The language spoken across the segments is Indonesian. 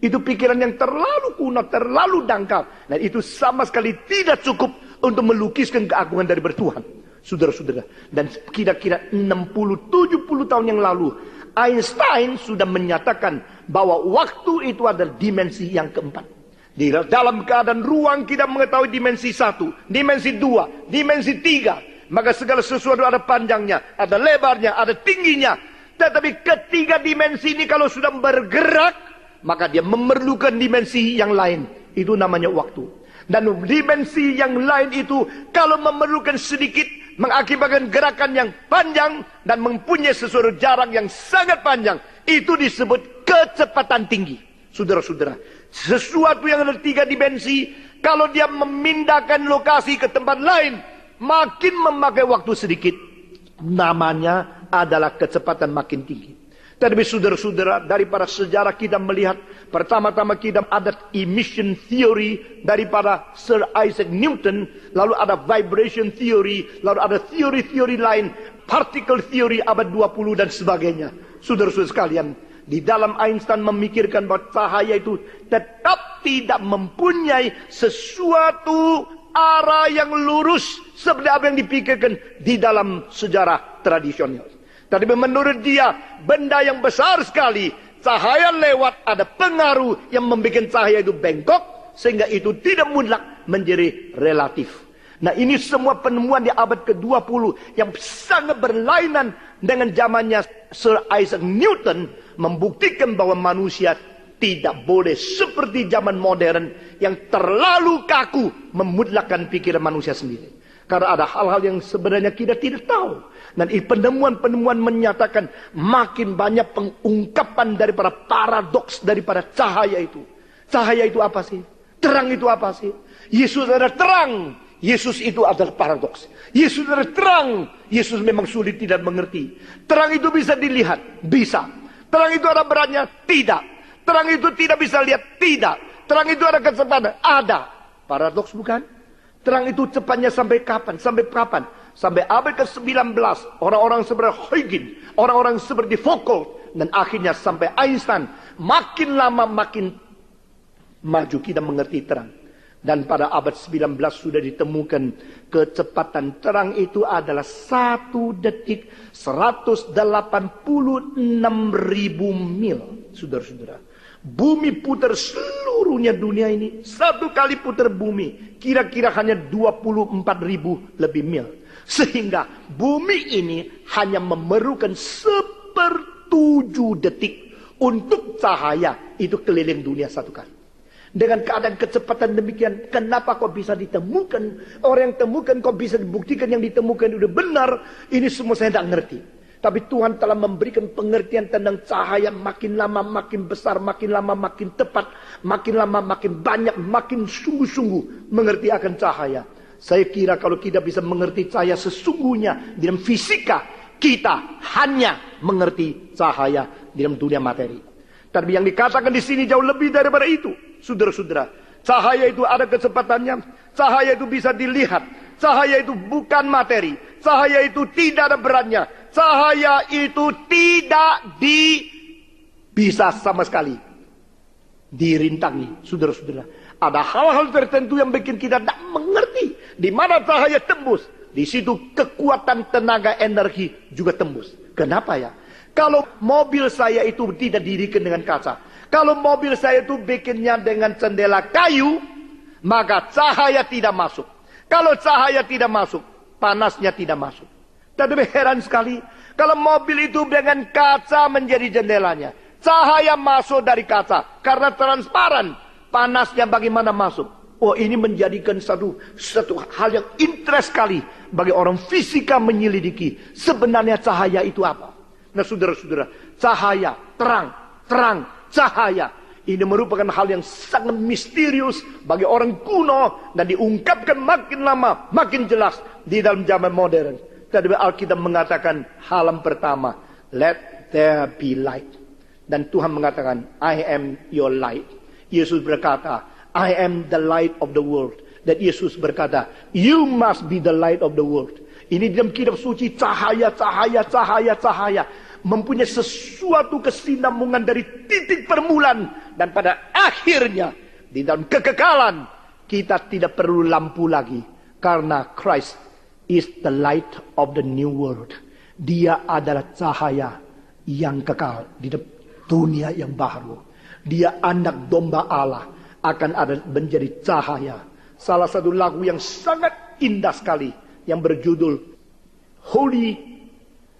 Itu pikiran yang terlalu kuno, terlalu dangkal. Dan itu sama sekali tidak cukup untuk melukiskan keagungan dari Tuhan. Saudara-saudara. Dan kira-kira 60-70 tahun yang lalu, Einstein sudah menyatakan bahwa waktu itu adalah dimensi yang keempat. Di dalam keadaan ruang kita mengetahui dimensi 1, dimensi 2, dimensi 3. Maka segala sesuatu ada panjangnya, ada lebarnya, ada tingginya. Tetapi ketiga dimensi ini kalau sudah bergerak, maka dia memerlukan dimensi yang lain. Itu namanya waktu. Dan dimensi yang lain itu kalau memerlukan sedikit, mengakibatkan gerakan yang panjang dan mempunyai sesuatu jarak yang sangat panjang. Itu disebut kecepatan tinggi. Saudara-saudara, sesuatu yang ada 3 dimensi, kalau dia memindahkan lokasi ke tempat lain, makin memakai waktu sedikit. Namanya adalah kecepatan makin tinggi. Tetapi saudara-saudara, daripada sejarah kita melihat, pertama-tama kita ada emission theory daripada Sir Isaac Newton, lalu ada vibration theory, lalu ada teori-teori lain, particle theory abad 20 dan sebagainya. Saudara-saudara sekalian, di dalam Einstein memikirkan bahwa cahaya itu tetap tidak mempunyai sesuatu arah yang lurus seperti apa yang dipikirkan di dalam sejarah tradisional. Tapi menurut dia, benda yang besar sekali, cahaya lewat ada pengaruh yang membuat cahaya itu bengkok, sehingga itu tidak mutlak menjadi relatif. Nah, ini semua penemuan di abad ke-20 yang sangat berlainan dengan zamannya Sir Isaac Newton, membuktikan bahwa manusia tidak boleh seperti zaman modern yang terlalu kaku memutlakkan pikiran manusia sendiri. Karena ada hal-hal yang sebenarnya kita tidak tahu. Dan penemuan-penemuan menyatakan makin banyak pengungkapan daripada paradoks daripada cahaya itu. Cahaya itu apa sih? Terang itu apa sih? Yesus adalah terang. Yesus itu adalah paradoks. Yesus adalah terang. Yesus memang sulit tidak mengerti. Terang itu bisa dilihat? Bisa. Terang itu ada beratnya? Tidak. Terang itu tidak bisa lihat? Tidak. Terang itu ada kecepatan? Ada. Paradoks bukan? Terang itu cepatnya sampai kapan? Sampai kapan? Sampai abad ke-19. Orang-orang seperti Huygens, orang-orang seperti Foucault, dan akhirnya sampai Einstein. Makin lama makin maju kita mengerti terang. Dan pada abad 19 sudah ditemukan kecepatan terang itu adalah 1 detik 186.000 mil. Saudara-saudara, bumi putar seluruhnya dunia ini. Satu kali putar bumi kira-kira hanya 24.000 lebih mil. Sehingga bumi ini hanya memerlukan 1/7 detik untuk cahaya itu keliling dunia satu kali. Dengan keadaan kecepatan demikian, kenapa kok bisa ditemukan? Orang yang temukan kok bisa dibuktikan yang ditemukan itu benar? Ini semua saya tidak ngerti. Tapi Tuhan telah memberikan pengertian tentang cahaya makin lama makin besar, makin lama makin tepat, makin lama makin banyak, makin sungguh-sungguh mengerti akan cahaya. Saya kira kalau kita bisa mengerti cahaya sesungguhnya dalam fisika, kita hanya mengerti cahaya dalam dunia materi. Tapi yang dikatakan di sini jauh lebih daripada itu. Saudara-saudara, cahaya itu ada kecepatannya, cahaya itu bisa dilihat, cahaya itu bukan materi, cahaya itu tidak ada beratnya, cahaya itu tidak bisa sama sekali dirintangi. Saudara-saudara, ada hal-hal tertentu yang bikin kita tidak mengerti di mana cahaya tembus. Di situ kekuatan tenaga energi juga tembus. Kenapa ya? Kalau mobil saya itu tidak didirikan dengan kaca, kalau mobil saya itu bikinnya dengan jendela kayu, maka cahaya tidak masuk. Kalau cahaya tidak masuk, panasnya tidak masuk. Tapi heran sekali, kalau mobil itu dengan kaca menjadi jendelanya, cahaya masuk dari kaca karena transparan, panasnya bagaimana masuk? Oh, ini menjadikan satu hal yang interest sekali bagi orang fisika menyelidiki sebenarnya cahaya itu apa. Nah, saudara-saudara, cahaya, terang, cahaya. Ini merupakan hal yang sangat misterius bagi orang kuno dan diungkapkan makin lama, makin jelas di dalam zaman modern. Tadi Alkitab mengatakan hal yang pertama, let there be light. Dan Tuhan mengatakan, I am your light. Yesus berkata, I am the light of the world. Dan Yesus berkata, you must be the light of the world. Ini dalam kitab suci cahaya. mempunyai sesuatu kesinambungan dari titik permulaan. Dan pada akhirnya, di dalam kekekalan, kita tidak perlu lampu lagi. Karena Christ is the light of the new world. Dia adalah cahaya yang kekal di dunia yang baru. Dia anak domba Allah, akan ada menjadi cahaya. Salah satu lagu yang sangat indah sekali yang berjudul Holy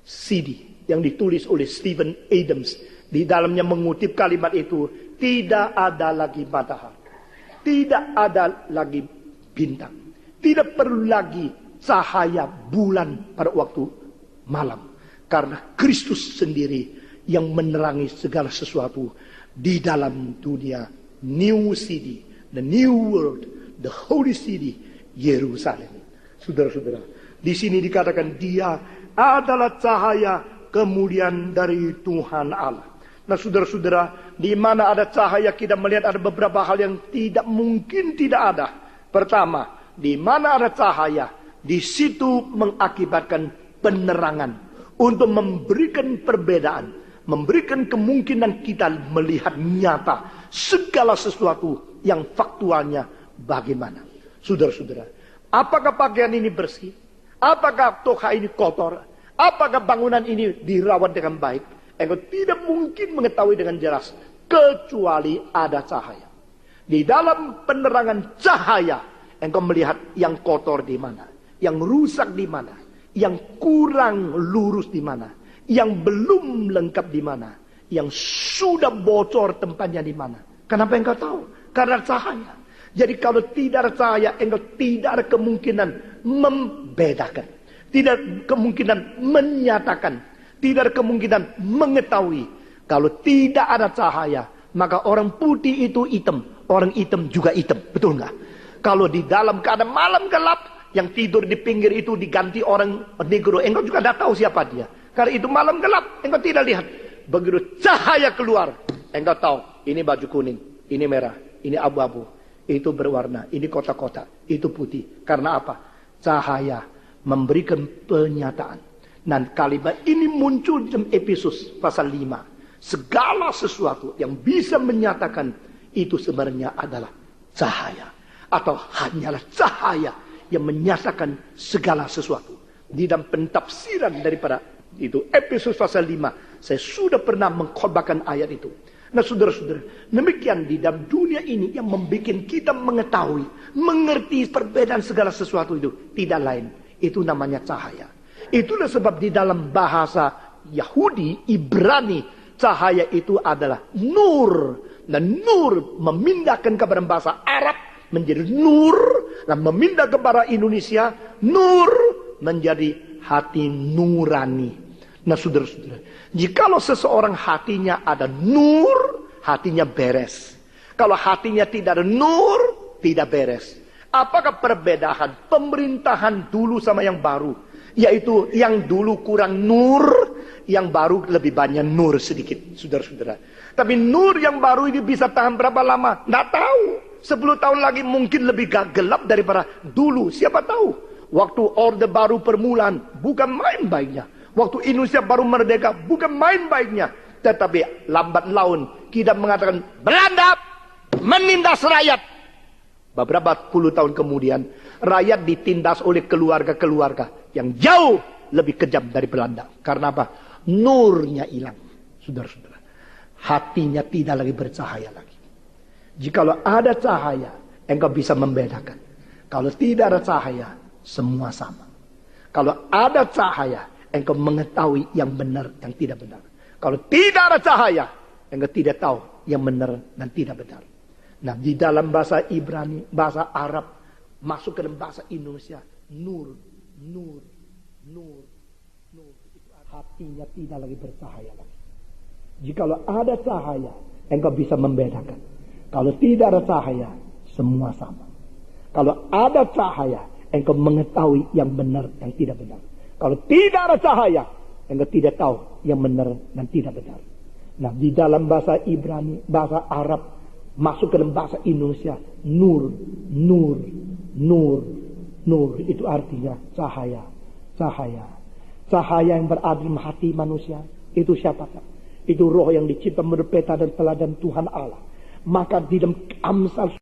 City yang ditulis oleh Stephen Adams. Di dalamnya mengutip kalimat itu, tidak ada lagi matahari, tidak ada lagi bintang, tidak perlu lagi cahaya bulan pada waktu malam, karena Kristus sendiri yang menerangi segala sesuatu di dalam dunia. New City, the new world, the holy city, Yerusalem. Saudara-saudara, di sini dikatakan dia adalah cahaya kemuliaan dari Tuhan Allah. Nah, saudara-saudara, di mana ada cahaya kita melihat ada beberapa hal yang tidak mungkin tidak ada. Pertama, di mana ada cahaya, di situ mengakibatkan penerangan untuk memberikan perbedaan, memberikan kemungkinan kita melihat nyata segala sesuatu yang faktualnya bagaimana. Saudara-saudara, apakah pakaian ini bersih? Apakah toka ini kotor? Apakah bangunan ini dirawat dengan baik? Engkau tidak mungkin mengetahui dengan jelas kecuali ada cahaya. Di dalam penerangan cahaya, engkau melihat yang kotor di mana, yang rusak di mana, yang kurang lurus di mana, yang belum lengkap di mana, yang sudah bocor tempatnya di mana. Kenapa engkau tahu? Karena cahaya. Jadi kalau tidak ada cahaya, engkau tidak ada kemungkinan membedakan, tidak kemungkinan menyatakan, tidak ada kemungkinan mengetahui. Kalau tidak ada cahaya, maka orang putih itu hitam, orang hitam juga hitam. Betul nggak? Kalau di dalam keadaan malam gelap, yang tidur di pinggir itu diganti orang negro, engkau juga tidak tahu siapa dia. Karena itu malam gelap, engkau tidak lihat. Begitu cahaya keluar, engkau tahu, ini baju kuning, ini merah, ini abu-abu, itu berwarna, ini kotak-kotak, itu putih. Karena apa? Cahaya memberikan penyataan. Dan kalimat ini muncul dalam Efesus pasal 5. Segala sesuatu yang bisa menyatakan itu sebenarnya adalah cahaya. Atau hanyalah cahaya yang menyatakan segala sesuatu. Di dalam pentafsiran daripada itu Efesus pasal 5, saya sudah pernah mengkhotbahkan ayat itu. Nah, saudara-saudara, demikian di dalam dunia ini yang membuat kita mengetahui, mengerti perbedaan segala sesuatu itu tidak lain, itu namanya cahaya. Itulah sebab di dalam bahasa Yahudi, Ibrani, cahaya itu adalah nur. Dan nur memindahkan kepada bahasa Arab menjadi nur, dan memindah kepada Indonesia nur menjadi hati nurani. Nah, saudara-saudara, jikalau seseorang hatinya ada nur, hatinya beres. Kalau hatinya tidak ada nur, tidak beres. Apakah perbedaan pemerintahan dulu sama yang baru? Yaitu yang dulu kurang nur, yang baru lebih banyak nur sedikit, saudara-saudara. Tapi nur yang baru ini bisa tahan berapa lama? Nggak tahu. 10 tahun lagi mungkin lebih gelap daripada dulu. Siapa tahu? Waktu Orde Baru permulaan, bukan main baiknya. Waktu Indonesia baru merdeka, bukan main baiknya. Tetapi lambat laun kita mengatakan Belanda menindas rakyat. Beberapa puluh tahun kemudian, rakyat ditindas oleh keluarga-keluarga yang jauh lebih kejam dari Belanda. Karena apa? Nurnya hilang, saudara-saudara. Hatinya tidak lagi bercahaya lagi. Jikalau ada cahaya, engkau bisa membedakan. Kalau tidak ada cahaya, semua sama. Kalau ada cahaya, engkau mengetahui yang benar dan tidak benar. Kalau tidak ada cahaya, engkau tidak tahu yang benar dan tidak benar. Nah, di dalam bahasa Ibrani, bahasa Arab, masuk ke dalam bahasa Indonesia, nur, nur, nur, nur. Hatinya tidak lagi bercahaya lagi. Jikalau ada cahaya, engkau bisa membedakan. Kalau tidak ada cahaya, semua sama. Kalau ada cahaya, engkau mengetahui yang benar dan tidak benar. Kalau tidak ada cahaya, engkau tidak tahu yang benar dan tidak benar. Nah, di dalam bahasa Ibrani, bahasa Arab, masuk ke dalam bahasa Indonesia, nur, nur, nur, nur. Itu artinya cahaya, cahaya. Cahaya yang berada dalam hati manusia, Itu siapa? Itu roh yang dicipta menurut peta dan teladan Tuhan Allah. Maka di dalam Amsal